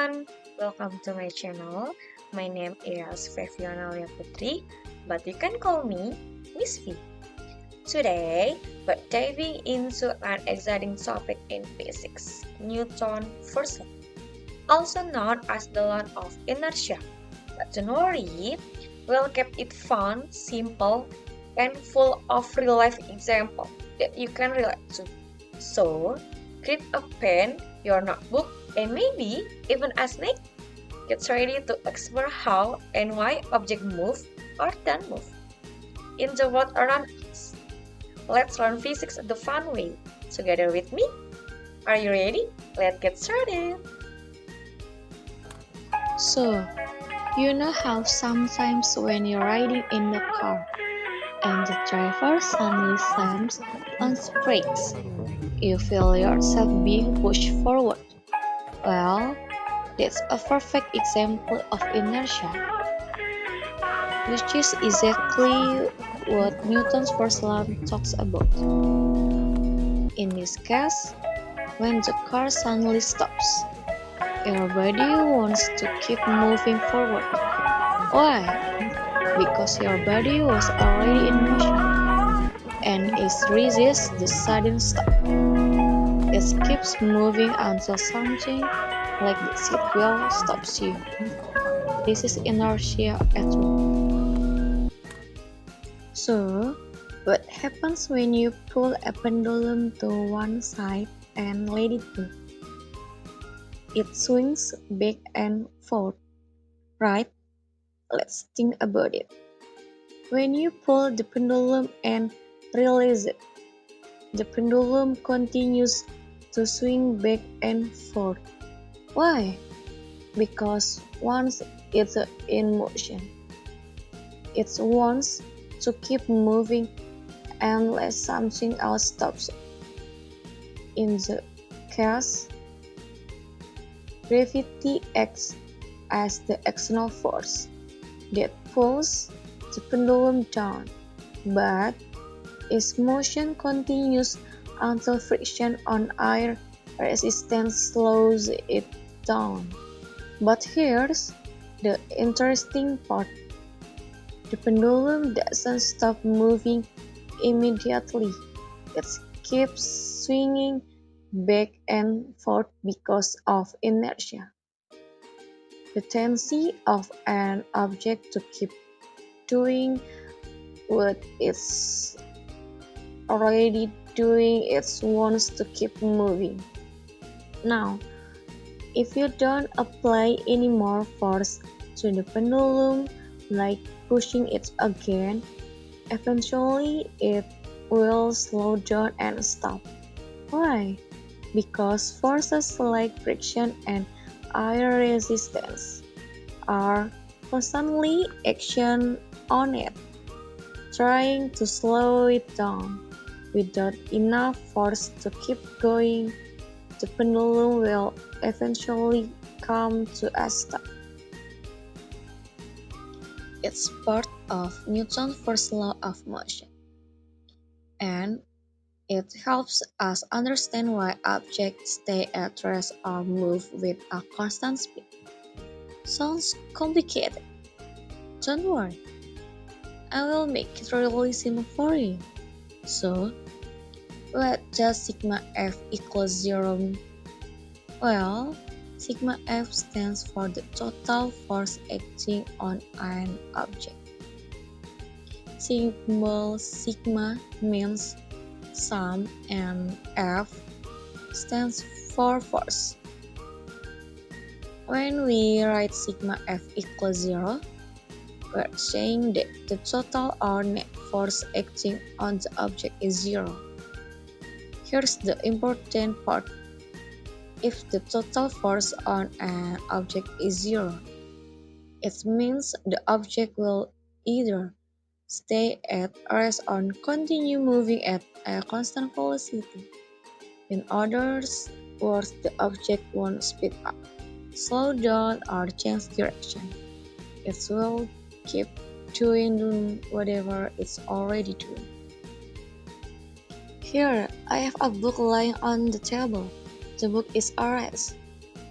everyone, welcome to my channel. My name is Feviana Putri, but you can call me Miss V. Today, we're diving into an exciting topic in physics, Newton's first law, also known as the law of inertia. But don't worry, we'll keep it fun, simple, and full of real-life examples that you can relate to. So, grab a pen, your notebook, and maybe even a snack. Get ready to explore how and why objects move or don't move in the world around us. Let's learn physics the fun way. Together with me, are you ready? Let's get started. So, you know how sometimes when you're riding in the car and the driver suddenly slams on the brakes, you feel yourself being pushed forward? Well, that's a perfect example of inertia, which is exactly what Newton's first law talks about. In this case, when the car suddenly stops, your body wants to keep moving forward. Why? Because your body was already in motion and it resists the sudden stop. It keeps moving until something like the seat wheel stops you. This is inertia at work. So, what happens when you pull a pendulum to one side and let it go? It swings back and forth, right? Let's think about it. When you pull the pendulum and release it, the pendulum continues to swing back and forth. Why? Because once it's in motion, it wants to keep moving unless something else stops it. In the case, gravity acts as the external force that pulls the pendulum down, but its motion continues until friction on air resistance slows it down. But here's the interesting part. The pendulum doesn't stop moving immediately. It keeps swinging back and forth because of inertia. The tendency of an object to keep doing what it's already doing it wants to keep moving. Now, if you don't apply any more force to the pendulum, like pushing it again, eventually it will slow down and stop. Why? Because forces like friction and air resistance are constantly action on it, trying to slow it down. Without enough force to keep going, the pendulum will eventually come to a stop. It's part of Newton's first law of motion, and it helps us understand why objects stay at rest or move with a constant speed. Sounds complicated? Don't worry, I will make it really simple for you. So, what does sigma f equals 0 mean? Well, sigma f stands for the total force acting on an object. Symbol sigma means sum and f stands for force. When we write sigma f equals 0, we're saying that the total or net force acting on the object is 0. Here's the important part. If the total force on an object is 0, it means the object will either stay at rest or continue moving at a constant velocity. In other words, the object won't speed up, slow down, or change direction. It will keep doing whatever it's already doing. Here, I have a book lying on the table. The book is erased,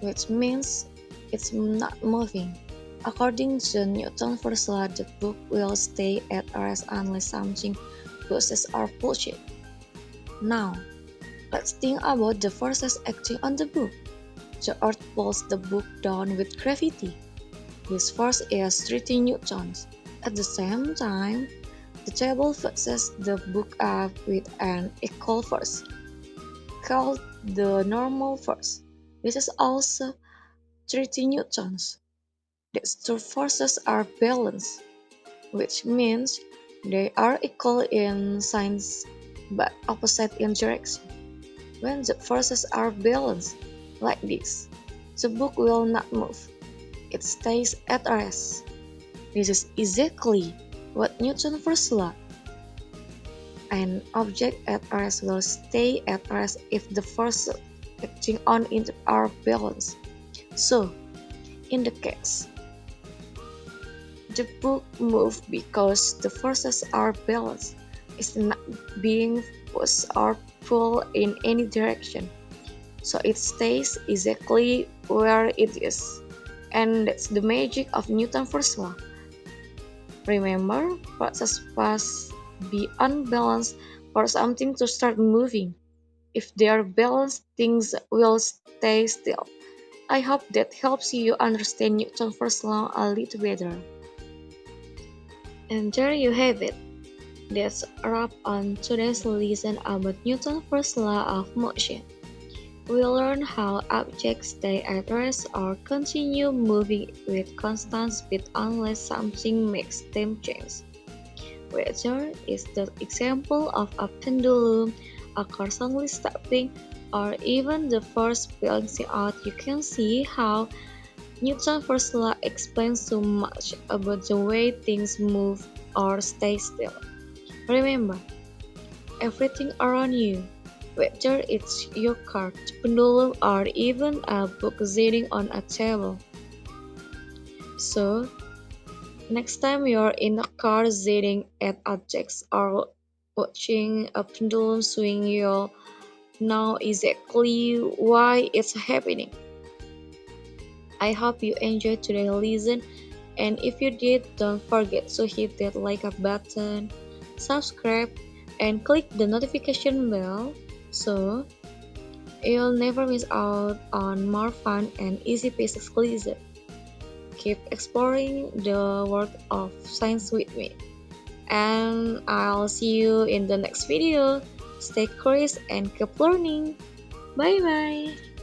which means It's not moving. According to Newton's first law, the book will stay at rest unless something pushes or pulls it. Now, let's think about the forces acting on the book. The earth pulls the book down with gravity. This force is 30 newtons. At the same time, the table fixes the book up with an equal force, called the normal force. This is also 30 newtons. These two forces are balanced, which means they are equal in signs but opposite in direction. When the forces are balanced, like this, the book will not move. It stays at rest. This is exactly what Newton first law. An object at rest will stay at rest if the forces acting on it are balanced. So, in the case, the book moves because the forces are balanced. It's not being pushed or pulled in any direction. So it stays exactly where it is. And that's the magic of Newton's first law. Remember, forces must be unbalanced for something to start moving. If they are balanced, things will stay still. I hope that helps you understand Newton's first law a little better. And there you have it. That's a wrap on today's lesson about Newton's first law of motion. We learn how objects stay at rest or continue moving with constant speed unless something makes them change. Whether it's the example of a pendulum, a car suddenly stopping, or even the force balancing out, you can see how Newton's first law explains so much about the way things move or stay still. Remember, everything around you, whether it's your car, pendulum, or even a book sitting on a table. So, next time you're in a car sitting at objects or watching a pendulum swing, you'll know exactly why it's happening. I hope you enjoyed today's lesson, and if you did, don't forget to hit that like button, subscribe, and click the notification bell so you'll never miss out on more fun and easy pieces lesson. Keep exploring the world of science with me, and I'll see you in the next video. Stay curious and keep learning. Bye bye.